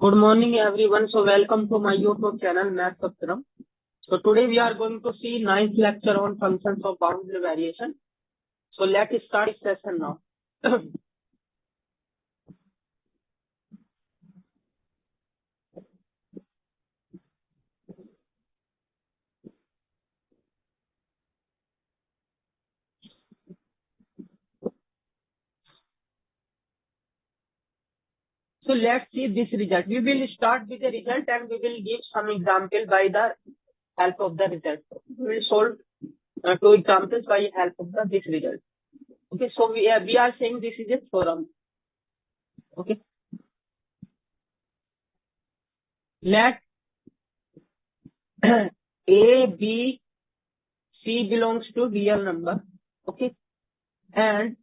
Good morning everyone. So welcome to my YouTube channel Avatarm. So today we are going to see ninth lecture on functions of boundary variation. So let's start this session now. So let's see this result. We will start with the result and we will give some example by the help of the result. We will solve two examples by help of this result. Okay. So we are saying this is a theorem. Okay. Let A, B, C belongs to real number. Okay. And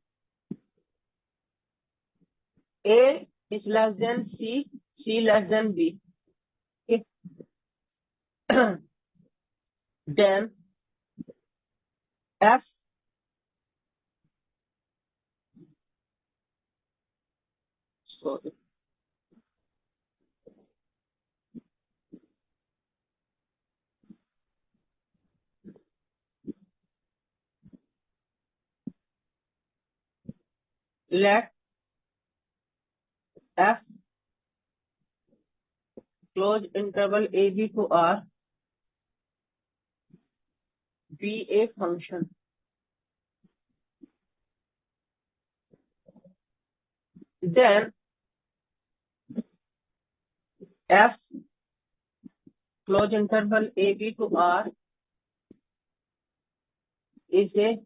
A is less than C, C less than B. Okay. Then F sorry. Let F close interval AB to R be a function. Then F close interval AB to R is a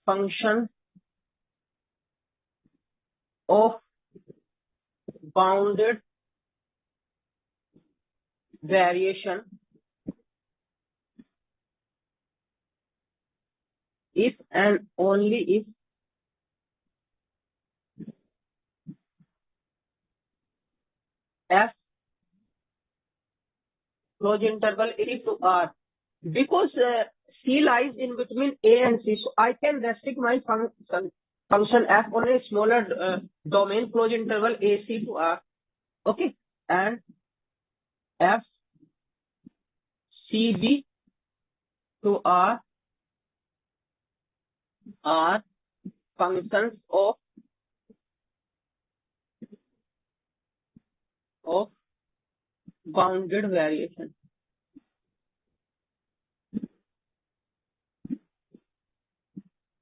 function of bounded variation if and only if F close interval AB to R, because C lies in between A and C, so I can restrict my function F on a smaller domain close interval AC to R. Okay, and F CB to R are functions of bounded variation.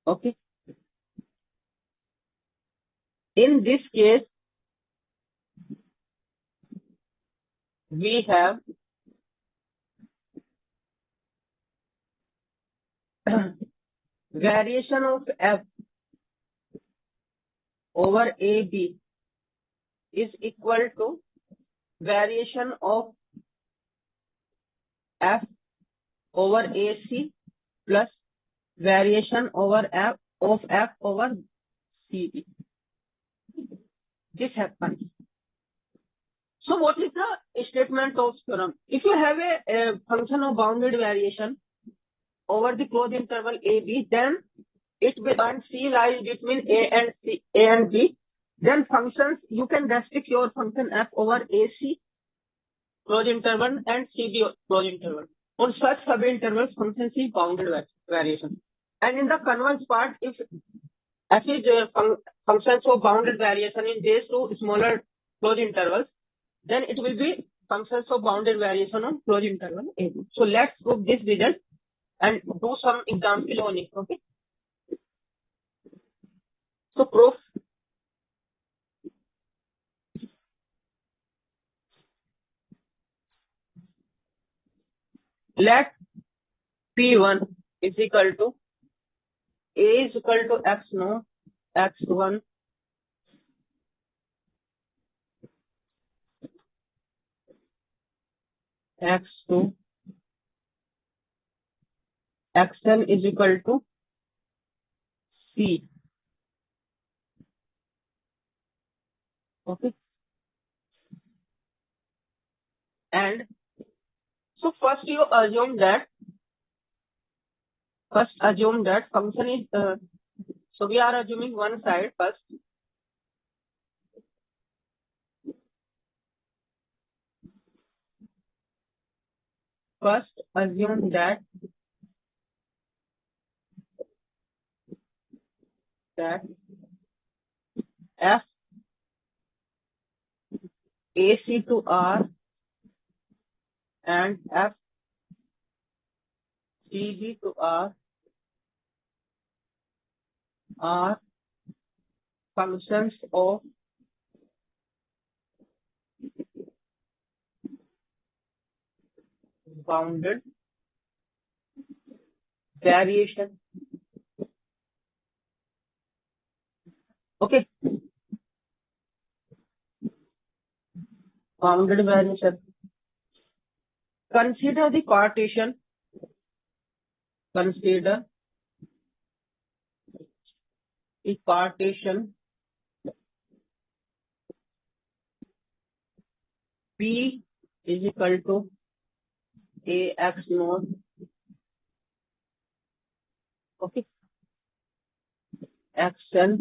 Okay. In this case, we have variation of F over AB is equal to variation of F over AC plus variation over F of F over CB. This happens. So what is the statement of theorem? If you have a function of bounded variation over the closed interval AB, then it will and C lies between A and B. Then functions, you can restrict your function F over AC closed interval and CB closed interval. On such sub-intervals, function C bounded variation. And in the converse part, if F is functions of bounded variation in these two smaller closed intervals, then it will be functions of bounded variation on closed interval AB. So let's prove this result and do some example on it. Okay. So proof. Let P1 is equal to A is equal to X0, X1, X2, Xn is equal to C. Okay. And so first assume that function is, so we are assuming one side first. first assume that F AC to R and F CB to R are functions of bounded variation. Okay, bounded variation. Consider the partition. Consider the partition P is equal to AX naught. Okay, XN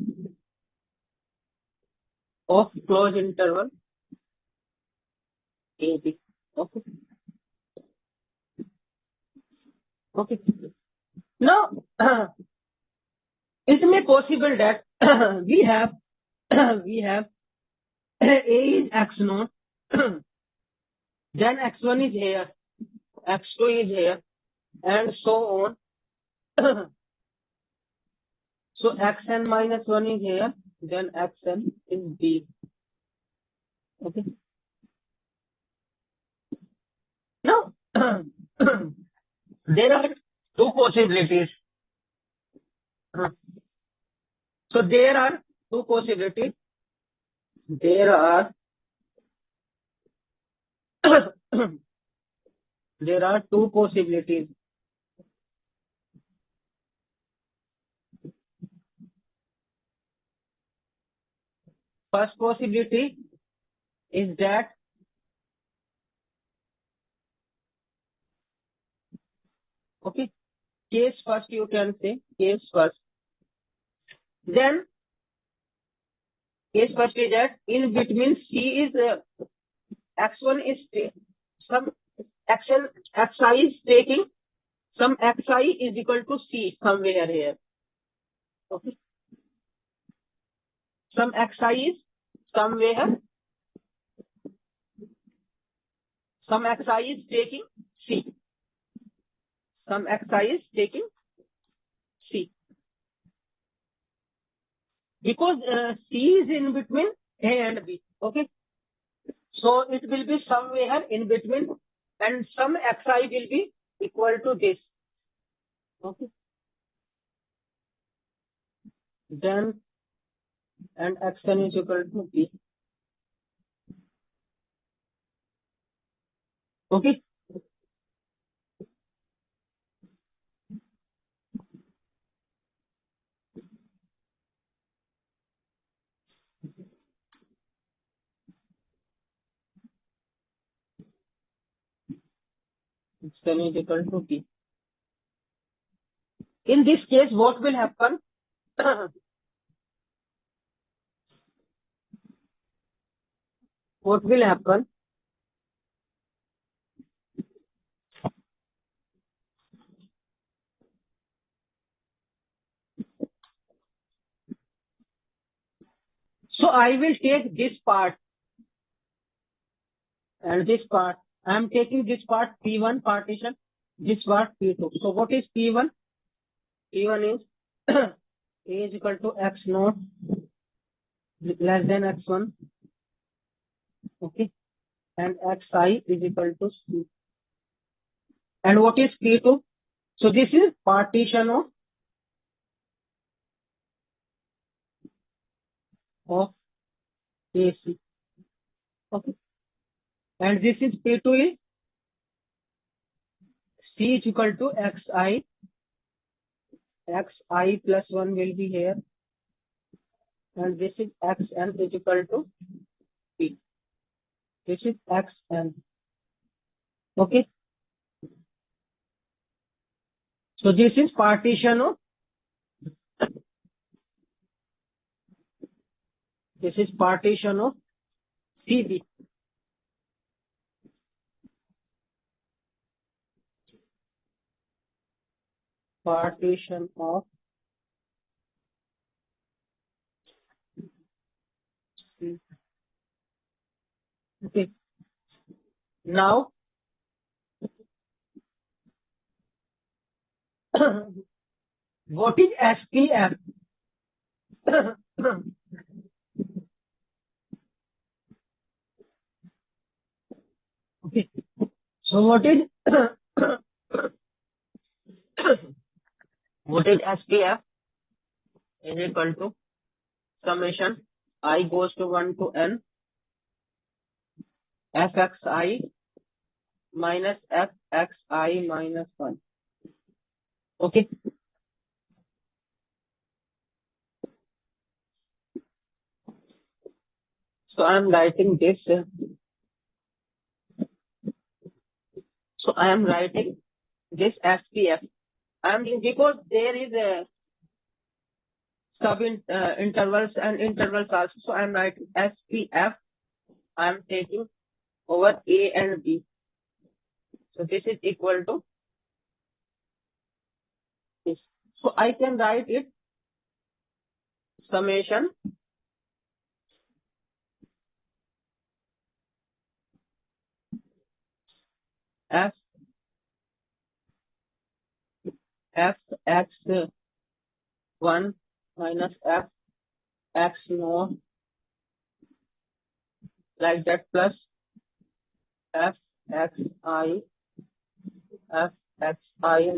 of closed interval AB. Okay. Okay. Now, it may possible that we have A is X naught, then X1 is here, X2 is here, and so on. So Xn minus 1 is here, then Xn is B. Okay. Now, there are two possibilities. So there are two possibilities. There are two possibilities. First possibility is that okay, case first you can say case first. Then case first is that in between C is X1 is some Xi is taking some Xi is equal to C somewhere here. Okay. Some Xi is somewhere. Some Xi is taking C. Some Xi is taking C. Because C is in between A and B. Okay. So it will be somewhere in between and some Xi will be equal to this. Okay. Then and Xn is equal to B. Okay. Xn is equal to B. In this case, what will happen? What will happen? So I will take this part and this part. I am taking this part P1 partition, this part P2. So what is P1? P1 is A is equal to X naught less than X1. Okay. And Xi is equal to C. And what is P2? So this is partition of AC. Okay. And this is P2 is C is equal to Xi. Xi plus 1 will be here. And this is Xn is equal to P. This is Xn. Okay. So this is partition of CB. partition of C. Okay. Now, what is HPF? Okay. So what is what is HPF is equal to summation I goes to 1 to n fxi minus fxi minus 1. Okay. So I am writing this. So I am writing this SPF. And because there is a intervals and intervals also, so I am writing SPF. I am taking over A and B. So this is equal to this. So I can write it summation f x1 minus f x0 like that plus f xi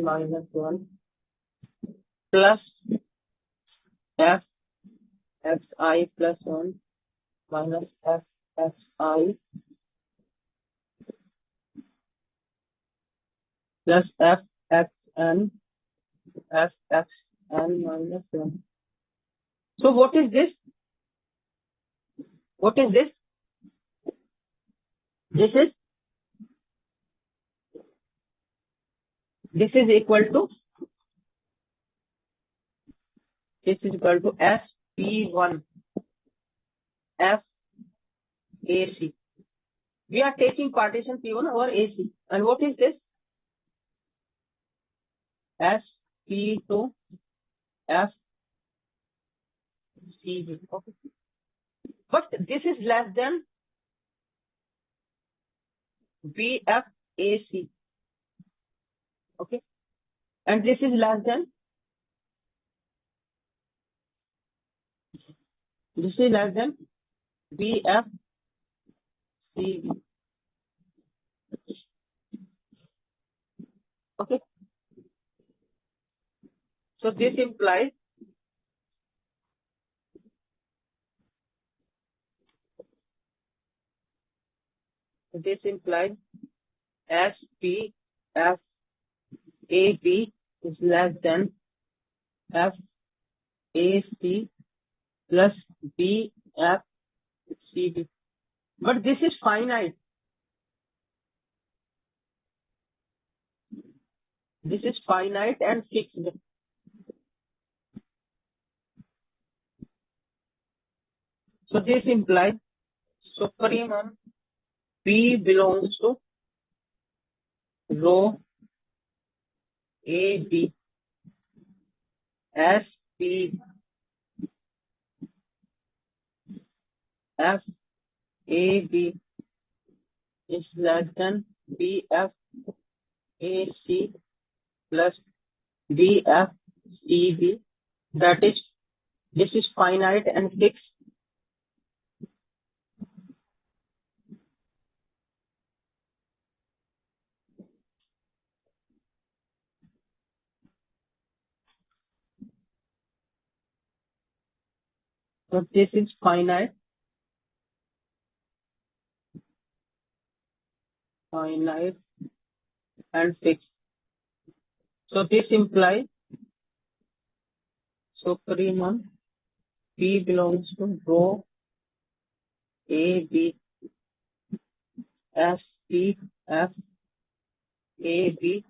minus 1 plus f xi plus 1 minus f xi plus f xn minus 1. So what is this? What is this? This is equal to SP1 FAC. We are taking partition P1 over AC. And what is this? SP2 FCG. Okay. But this is less than BFAC. Okay. And this is less than BFCG. Okay. So this implies SPFAB is less than FAC plus BFCB. But this is finite. This is finite and fixed. So this implies supremum P belongs to row AB as P F AB is less than BF AC plus BF CB. That is, this is finite and fixed. So this is finite and fixed. So this implies supremum P belongs to row AB as P F AB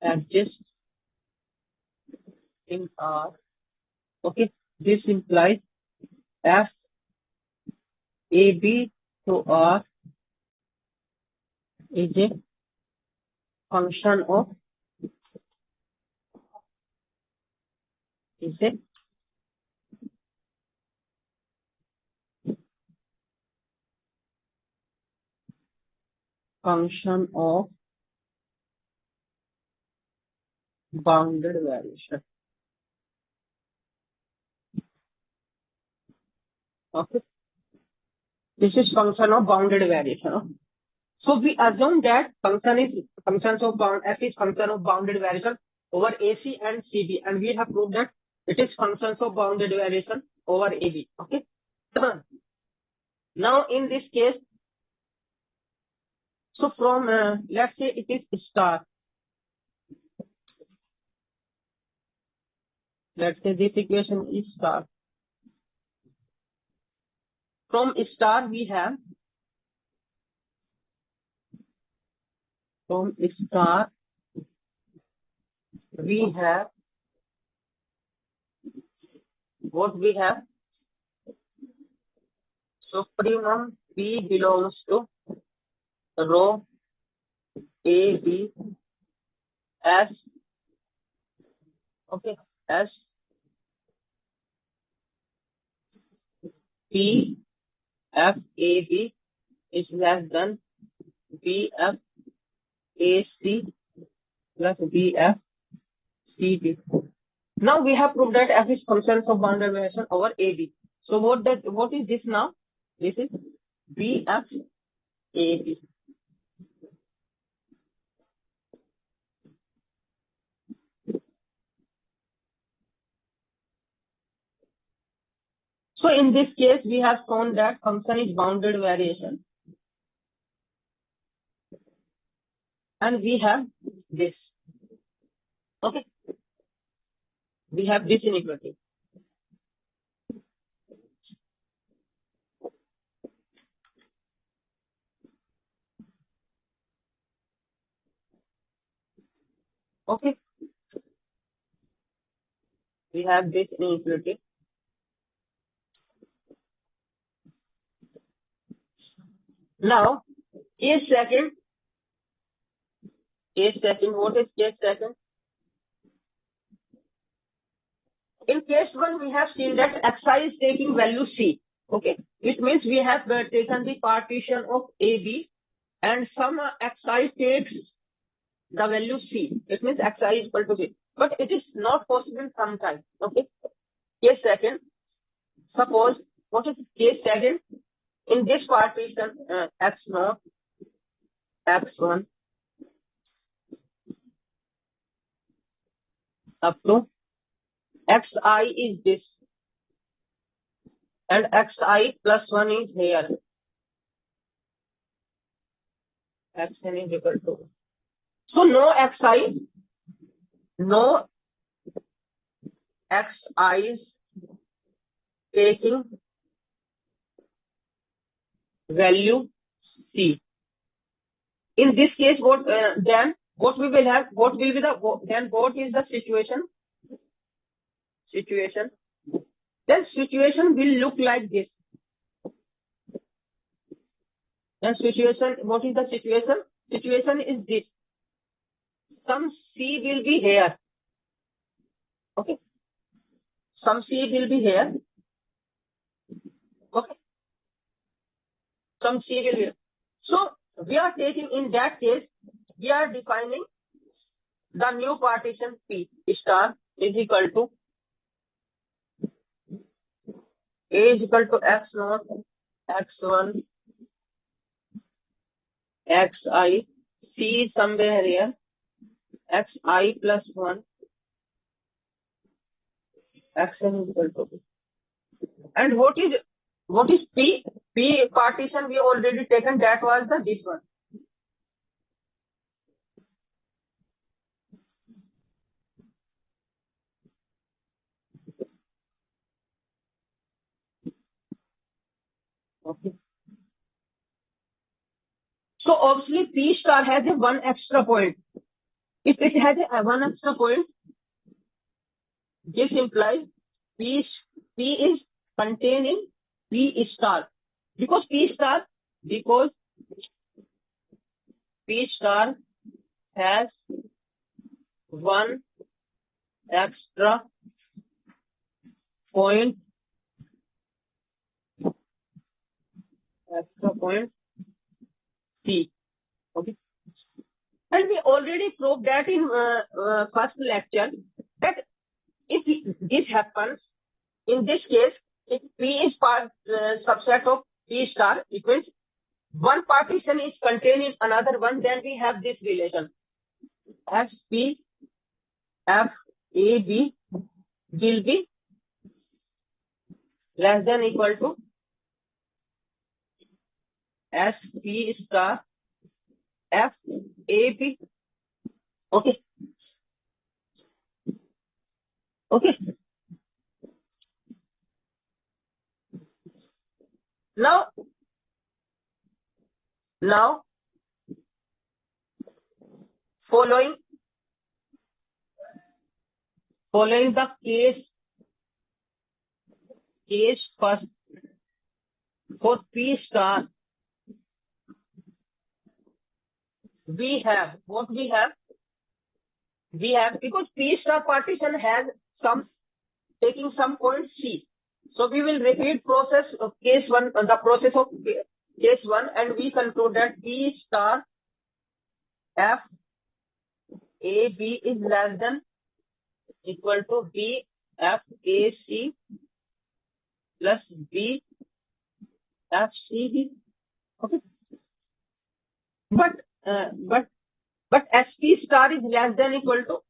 exists in R. Okay, this implies F AB to R is a function of is a function of bounded variation. Okay, this is function of bounded variation. So we assume that functions of f is function of bounded variation over AC and CB, and we have proved that it is functions of bounded variation over AB. Okay. Now in this case, so from let's say it is star. Let's say this equation is star. From star we have what we have. So primum P belongs to row A, B, S. Okay, S, P, F, A, B is less than B, F, A, C plus B, F, C, D. Now we have proved that F is function of bounded variation over AB. So what is this now? This is B, F, A, B. So in this case, we have shown that function is bounded variation. And we have this. Okay. We have this inequality. Okay. We have this inequality. Now, case second, what is case second? In case one, we have seen that xi is taking value c. Okay, it means we have taken the partition of AB and some xi takes the value c. It means xi is equal to c. But it is not possible sometimes. Okay, case second. Suppose, what is case second? In this partition, x0, x1, up to xi is this, and xi plus 1 is here. Xn is equal to. So no xi is taking value c. In this case, what then what we will have? What will be the then? What is the situation? Then situation will look like this. Then situation. What is the situation? Situation is this. Some c will be here. Okay. Some c will be here. Okay. Some c will be here. So we are taking, in that case, we are defining the new partition P star is equal to A is equal to x0, x1, xi, c is somewhere here, xi plus 1, xn is equal to B. And what is P? P partition we already taken, that was this one. Okay. So obviously P star has a one extra point. If it has a one extra point, this implies P is containing P star. Because P star has one extra point C. Okay. And we already proved that in first lecture that if this happens, in this case, if P is subset of P star, it means one partition is contained in another one, then we have this relation. SP F A B will be less than equal to SP star F A B. Okay. Okay. Now following the case first for P star, we have what we have because P star partition has some taking some point C. So we will repeat process of case one, the process of case one, and we conclude that P star F A B is less than equal to B F A C plus B F C B. Okay. But SP star is less than equal to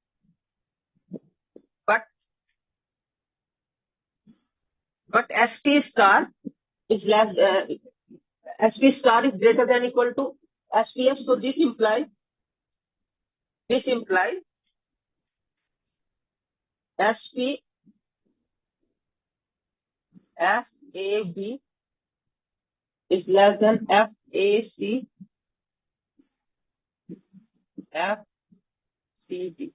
but SP star is SP star is greater than equal to SPF. So this implies SP F A B is less than F A C F C B.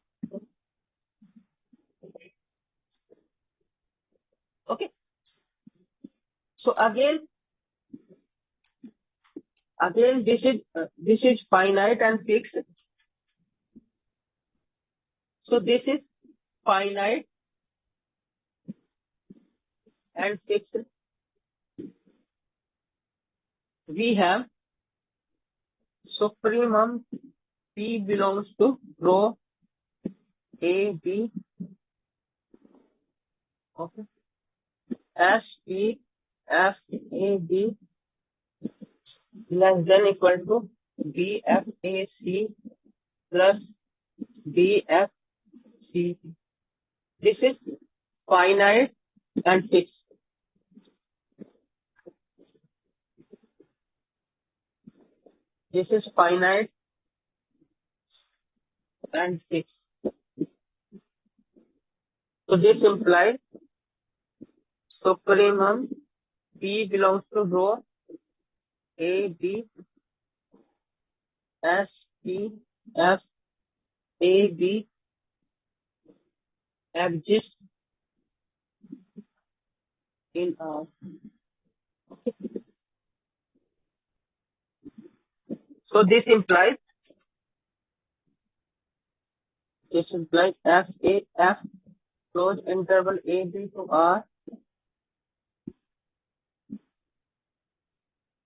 Okay. So again this is finite and fixed. So this is finite and fixed. We have supremum P belongs to row A B. Okay. S P F A B less than equal to B F A C plus B F C. This is finite and fixed. This is finite and fixed. So this implies supremum P belongs to row A B S P F A B exists in R. So this implies F A F close interval A B to R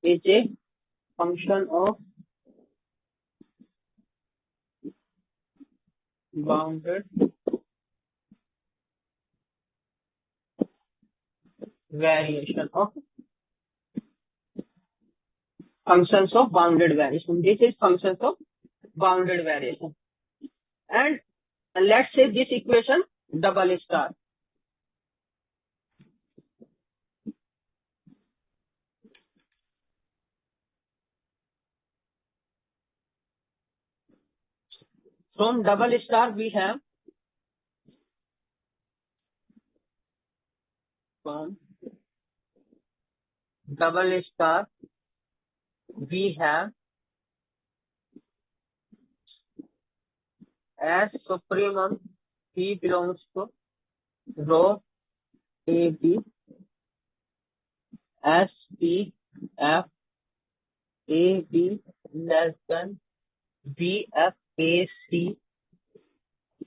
is a function of bounded variation of functions of bounded variation. This is functions of bounded variation. And let's say this equation double star. From double star we have from double star we have as supremum P belongs to row A B S P F A B less than B F A C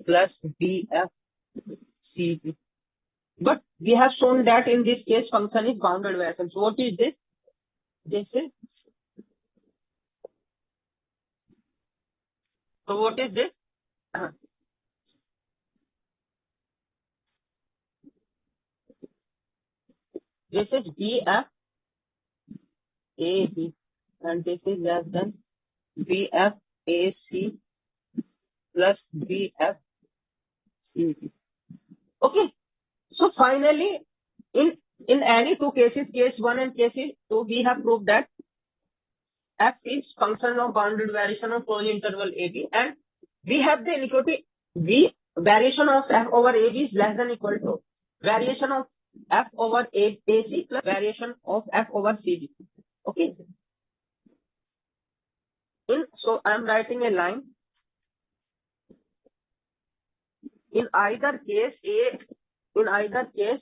plus B F C B. But we have shown that in this case function is bounded variation. So what is this? This is, so what is this? This is BFAB and this is less than BFAC plus BFCD. Okay. So finally, in any two cases, case 1 and case 2, we have proved that f is function of bounded variation of closed interval AB, and we have the inequality V variation of f over AB is less than equal to variation of f over AC plus variation of f over CD. Okay. So I am writing a line. In either case, in either case,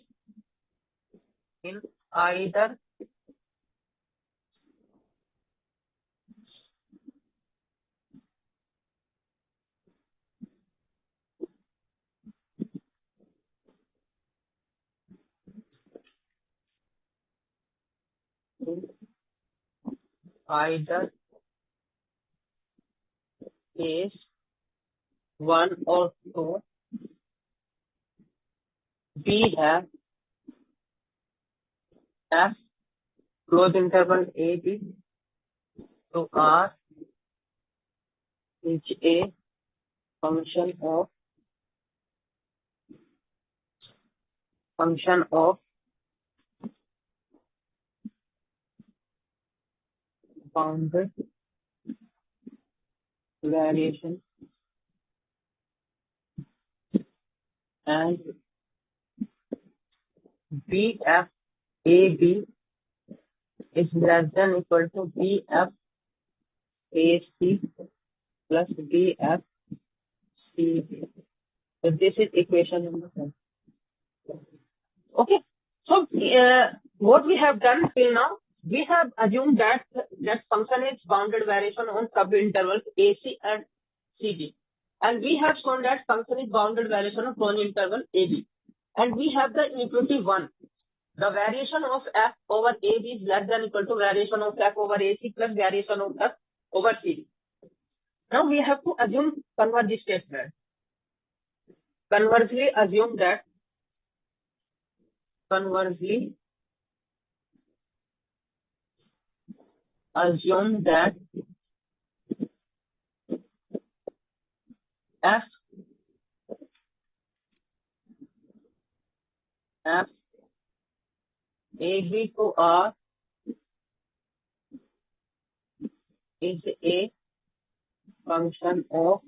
either case 1 or 2, we have f closed interval AB to R is a function of bounded variation and BFAB is less than equal to BFAC plus BFCD. So this is equation number 1. Okay. So what we have done till now, we have assumed that function is bounded variation on subintervals AC and CD, and we have shown that function is bounded variation of closed interval AB, and we have the inequality 1. The variation of f over AB is less than equal to variation of f over AC plus variation of f over CD. Now we have to assume converge statement. Conversely assume that f AB to R is a function of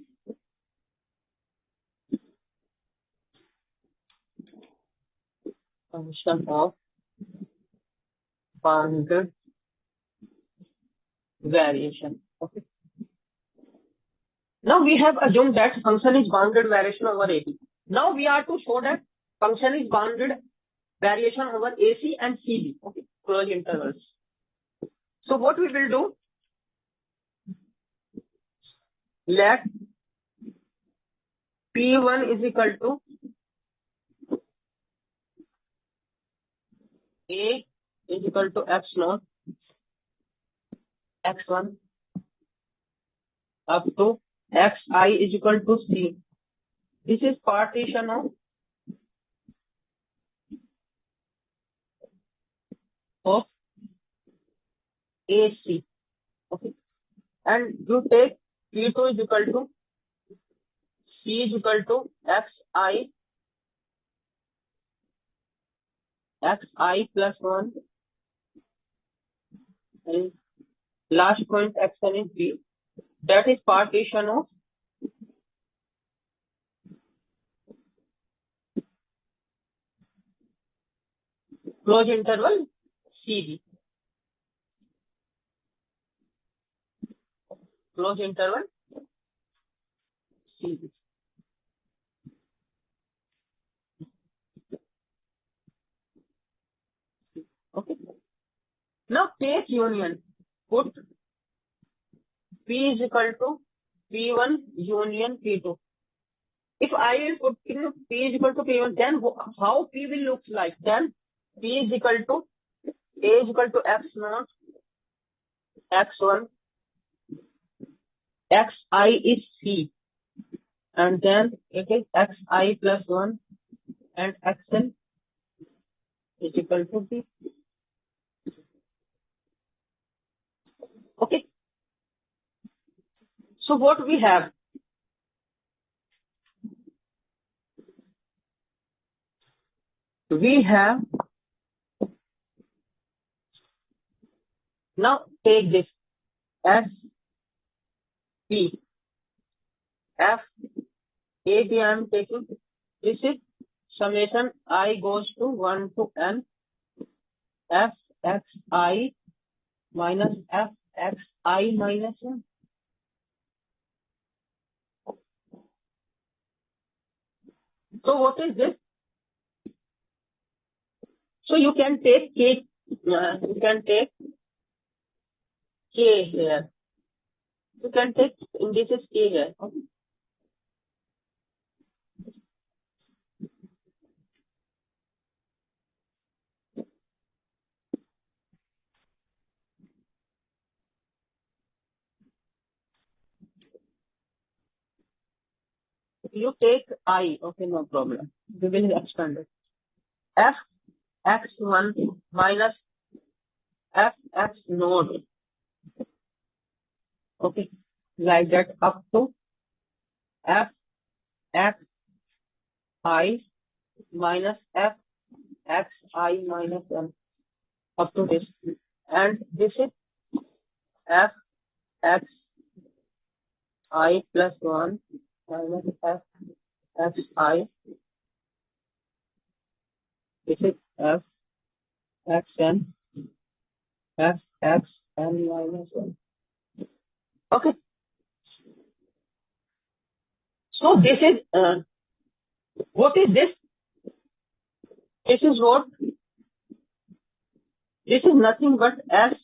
bounded variation. Okay. Now we have assumed that function is bounded variation over AB. Now we are to show that function is bounded variation over AC and CD. Okay, closed intervals. So what we will do? Let P1 is equal to A is equal to X naught X1 up to Xi is equal to C. This is partition of AC. Okay. And you take P2 is equal to C is equal to Xi plus 1 and last point Xn is B. That is partition of closed interval CD. Closed interval CD. Okay. Now take union. Put P is equal to P1 union P2. If I will put in P is equal to P1, then how P will look like? Then P is equal to A is equal to X naught, X1, Xi is C, and then it is Xi plus 1 and Xn is equal to B. Okay. So what we have? We have, now take this S, P, F, A, B I am taking. This is summation I goes to 1 to N, F, X, I minus F, X, I minus 1. So what is this? So you can take K, you can take K here. You can take, this is K here. Okay. You take I, okay, no problem. We will expand it. F, X1 minus F, X node. Okay, like that up to F, X, I minus F, X, I minus 1 up to this. And this is F, X, I plus 1 minus F, X, I. This is F, X, N, F, X, N minus 1. Okay. So this is, what is this? This is what? This is nothing but S,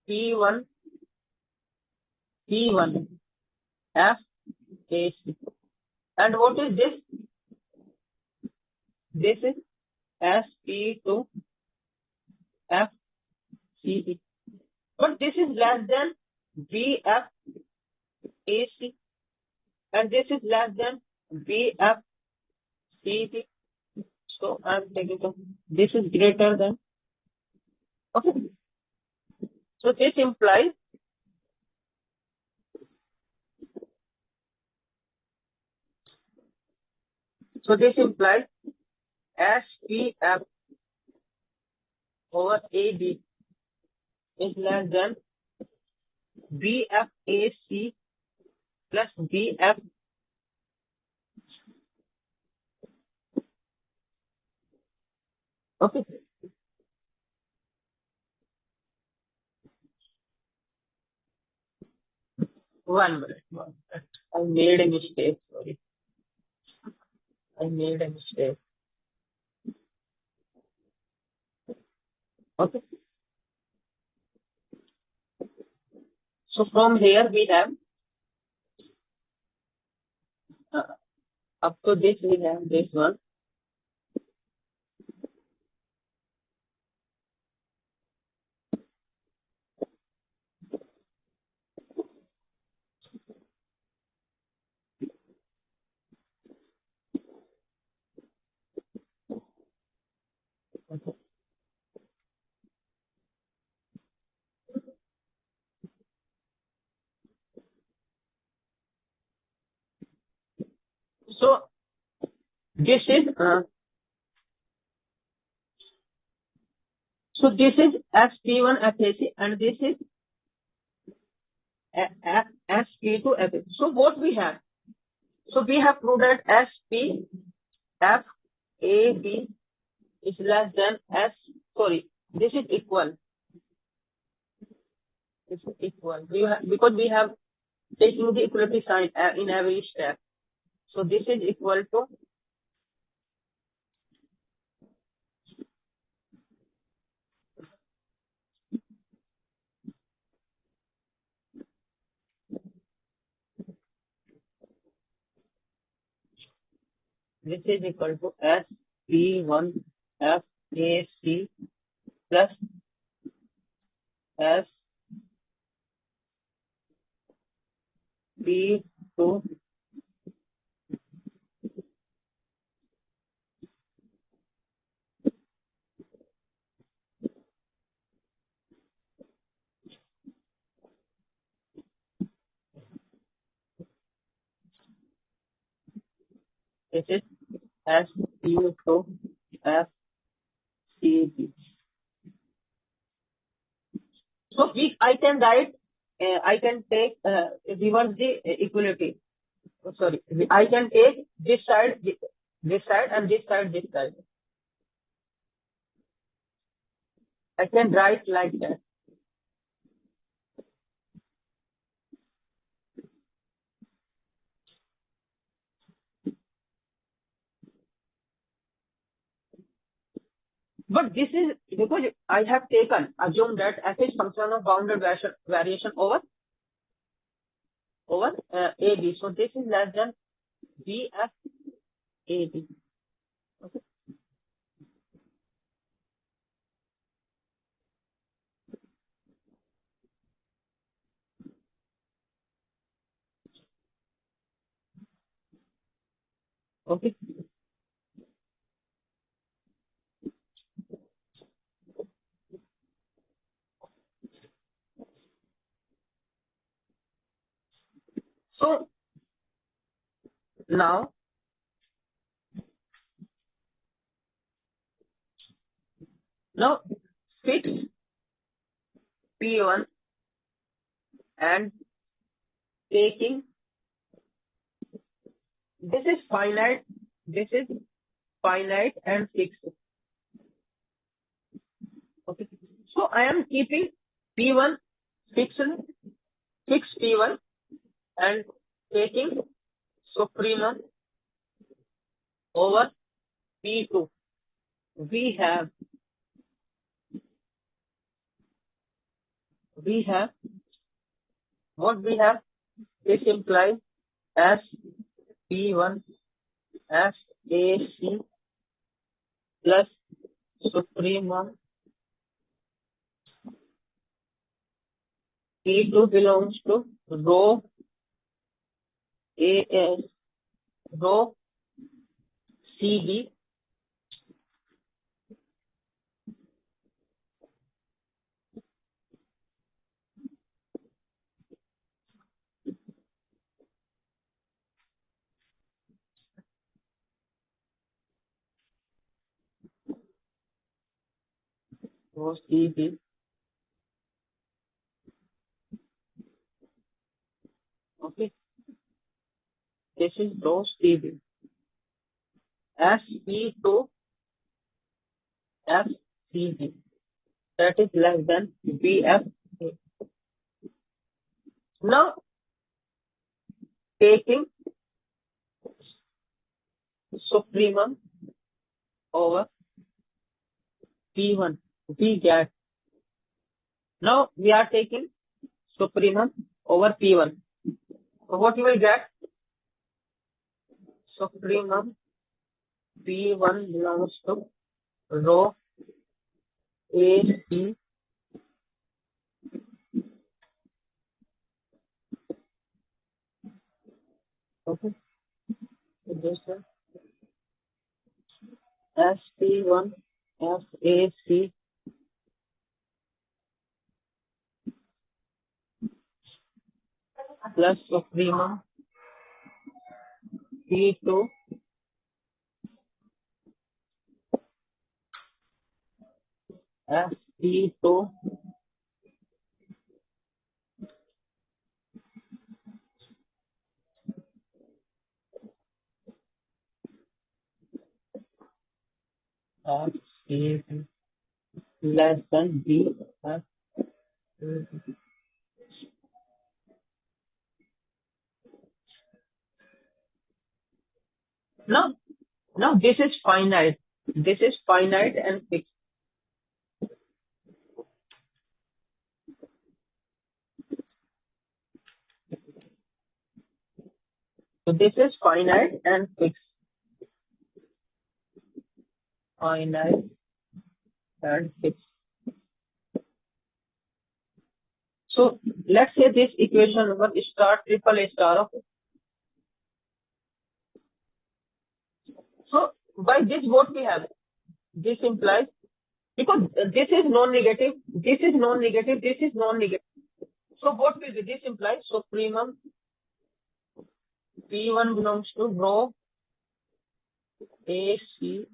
P1, P1, F, A, C. And what is this? This is S, P2, F, C, E. But this is less than B, F, A, C. And this is less than B, F, C, D. So I am taking this is greater than. Okay. So this implies SPF over AB is less than BFAC plus BF. Okay. One minute. I made a mistake. Sorry. I made a mistake. Okay. So from here we have up to this we have this one. So this is SP1 FAC and this is SP2 FAC. So what we have? So we have proved that SP F A B is less than S. Sorry, this is equal. This is equal. Because we have taken the equality sign in every step. So this is equal to This is equal to SP1 FAC plus SP2 this is SP2 FCB. So I can write, I can take, reverse the equality. Sorry, I can take this side, this side, and this side, this side. I can write like that. But this is because I have assumed that f is function of bounded variation over AB. So this is less than BF AB. Okay. Okay. So now fix P1 and taking this is finite and fixed. Okay. So I am keeping P1 fixed P1 and taking supremum over P2. We have what we have. This implies as P1 as AC plus supremum P2 belongs to rho AS rho CD rho CD. Okay, this is rho CD as P2 FCD, that is less than BF. Now taking supremum over P1, we get. Now we are taking supremum over P1. So what you will get? Supremum P1 belongs to rho AC okay. So this is SP1 FAC plus supremum P2 SP2 FC less than BF. Now this is finite. This is finite and fixed. So this is finite and fixed. finite and fixed. So let's say this equation number star triple A star of. So by this what we have? This implies, because this is non-negative, this is non-negative, this is non-negative. So what will be this implies? So primum P1 belongs to rho AC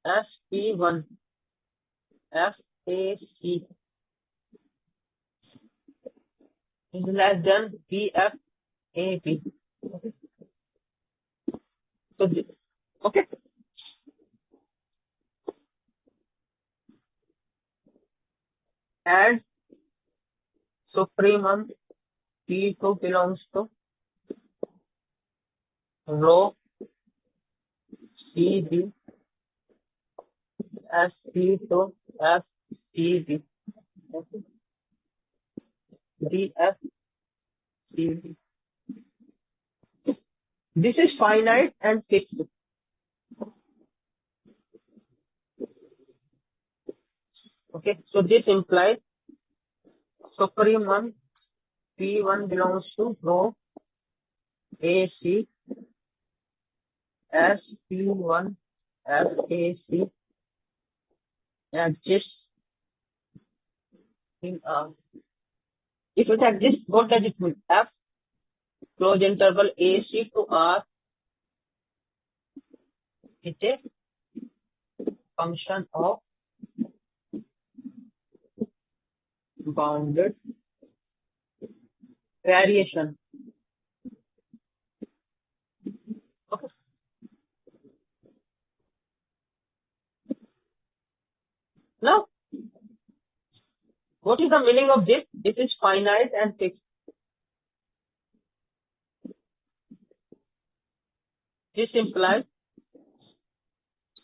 S P1 F AC is less than PF AP. Okay. So this, okay. And so primum P2 belongs to rho CB S P2 F CB. Okay. DF CB. This is finite and fixed. Okay, so this implies, so primum P1 belongs to rho AC S P1 F AC exists in R. If it exists, what does it mean? F close interval AC to R is a function of bounded variation. Okay. Now, what is the meaning of this? This is finite and fixed. This implies,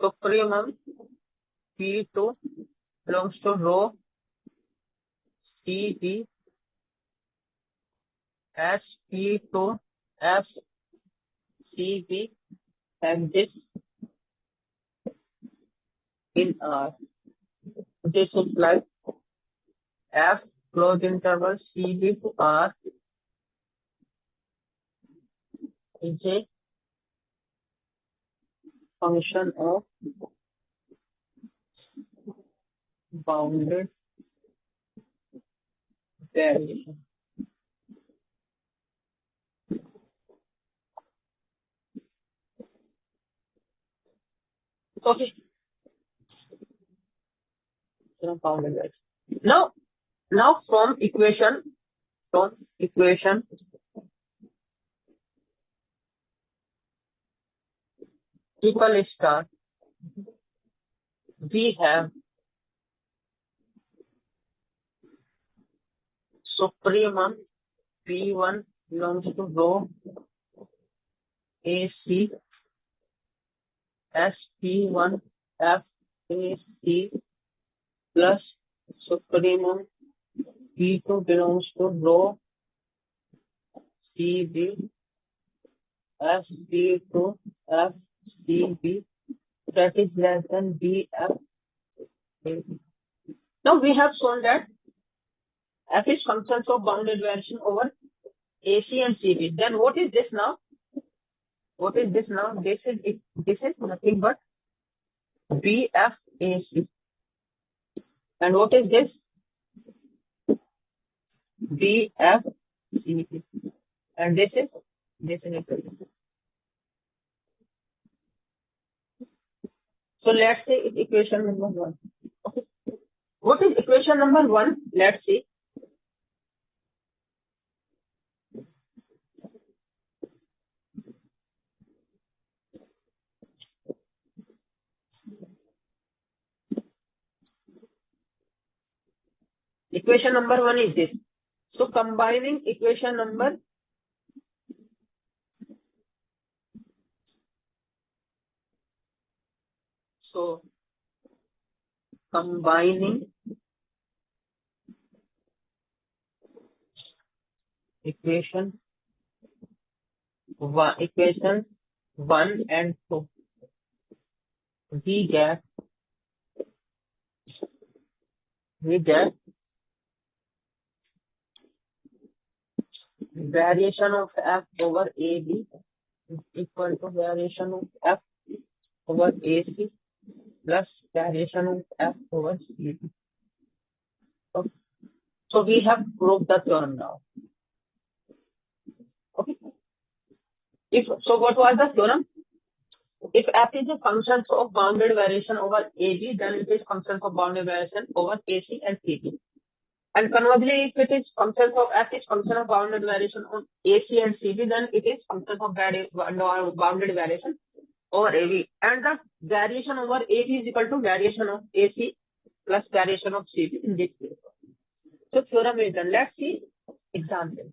so primum P2 belongs to rho CB S P2 F CB exists in R. This implies F close interval CB to R is a function of bounded variation. Okay. Bounded variation. Now from equation triple star, we have primum P1 belongs to rho AC SP1 F AC plus primum P2 belongs to rho CB SP2 F CB that is less than BF. Now we have shown that F is functions of bounded variation over AC and CB. Then what is this now? What is this now? This is nothing but BFAC. And what is this? BFCB. And this is equation. So let's say it's equation number 1. Okay. What is equation number 1? Let's see. Equation number 1 is this. So combining equation number combining equation 1 and 2. we get variation of f over AB is equal to variation of f over AC plus variation of f over CD. Okay. So we have proved the theorem now. Okay. So what was the theorem? If f is a function of bounded variation over AB, then it is function of bounded variation over AC and CD. And conversely, if it is function of f is function of bounded variation on AC and CD, then it is function of bounded variation over AB. And the variation over AB is equal to variation of AC plus variation of CD in this case. So theorem is done. Let's see example.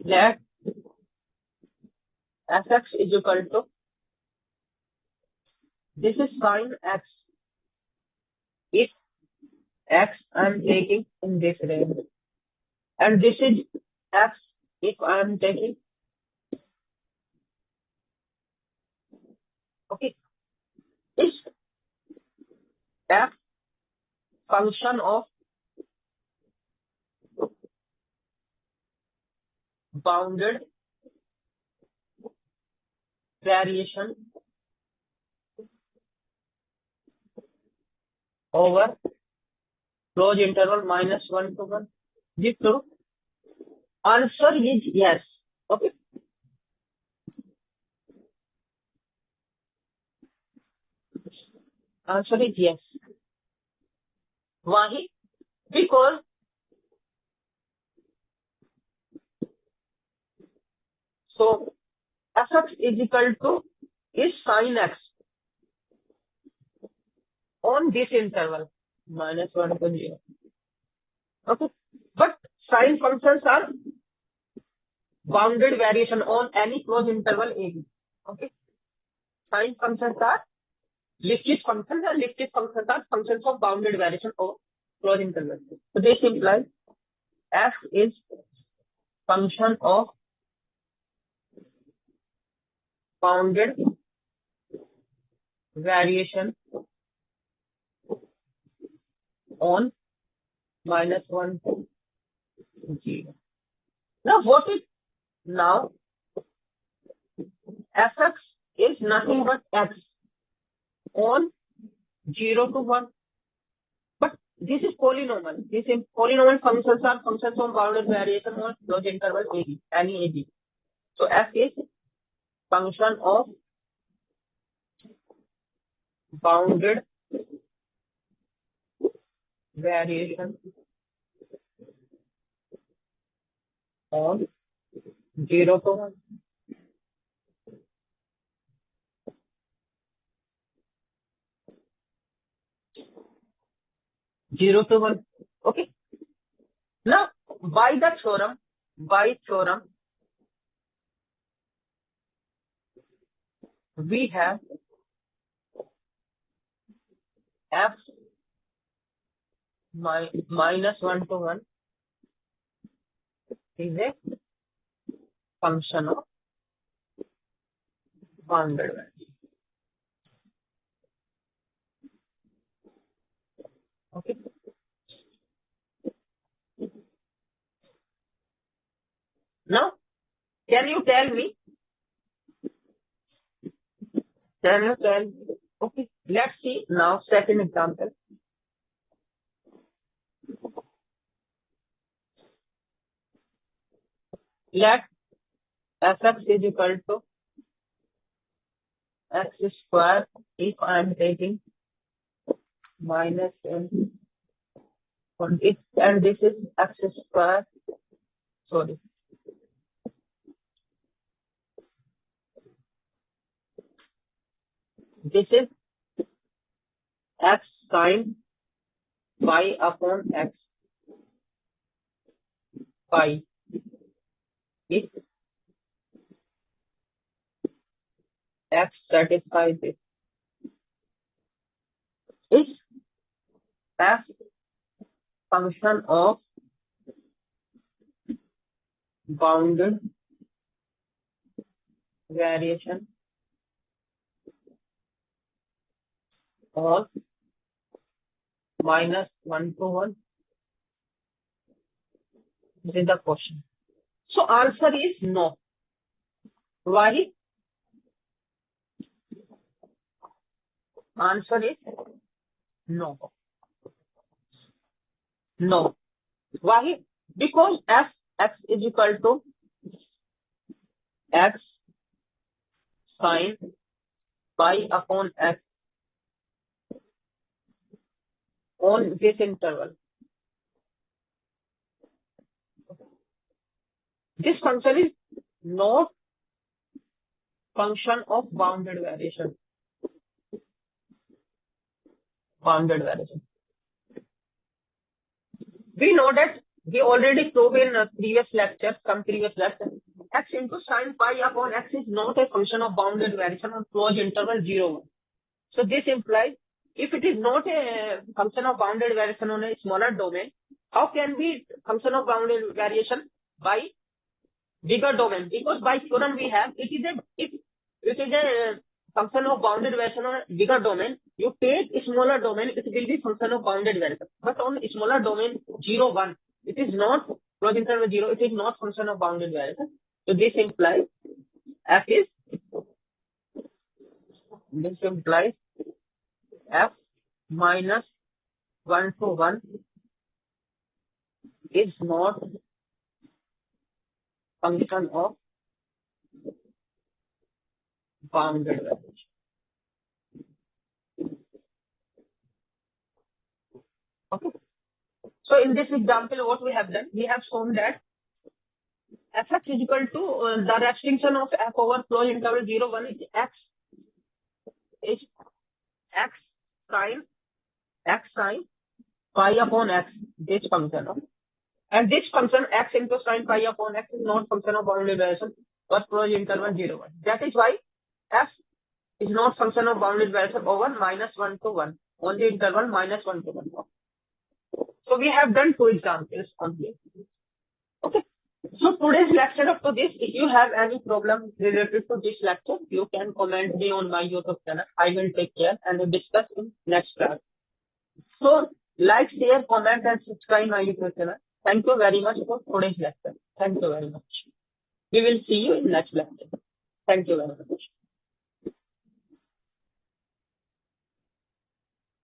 Let fx is equal to, this is sine x. If x I am taking in this range, and this is x if I am taking, okay, is f function of bounded variation over closed interval -1 to 1. This true? Answer is yes. Okay. Answer is yes. Why? Because so fx is equal to is sin x on this interval -1 to 0. Okay. But sine functions are bounded variation on any closed interval AB. Okay. Sine functions are Lipschitz functions, and Lipschitz functions are functions of bounded variation over closed interval. So this implies f is function of bounded variation on -1 to 0. Now fx is nothing but x on 0 to 1. But this is polynomial. These polynomial functions are functions of bounded variation on closed interval AB, any AB. So f is function of bounded variation on 0 to 1. Zero to 1. Okay. Now, by theorem, we have f -1 to 1 is a function of bounded variation. Okay. Now, can you tell me? Okay. Let's see now second example. Let fx is equal to x square if I am taking -n on it, and this is x square. Sorry. This is x sine pi upon x pi. If x satisfies this, if f function of bounded variation or minus 1 to 1? This is the question. So answer is no. Why? Answer is no. No. Why? Because x is equal to x sin pi upon x on this interval. This function is not function of bounded variation. Bounded variation. We know that we already proved in some previous lecture, x into sin pi upon x is not a function of bounded variation on closed interval 0, 1. So this implies if it is not a function of bounded variation on a smaller domain, how can be function of bounded variation by bigger domain? Because by theorem we have if it is a function of bounded variation on a bigger domain, you take a smaller domain, it will be function of bounded variation. But on a smaller domain 0, 1, it is not closed interval 0, it is not function of bounded variation. So this implies f minus 1 to 1 is not function of bounded variation. Okay. So in this example, what we have done, we have shown that fx is equal to the restriction of f over closed interval 0, 1 is x sin pi upon x, this function. And this function x into sin pi upon x is not function of bounded variation but closed interval 0, 1. That is why f is not function of bounded variation over minus 1 to 1 on the interval minus 1 to 1. So we have done 2 examples on here. Okay. So today's lecture up to this, if you have any problem related to this lecture, you can comment me on my YouTube channel. I will take care and we'll discuss in next class. So like, share, comment and subscribe my YouTube channel. Thank you very much for today's lecture. Thank you very much. We will see you in next lecture. Thank you very much.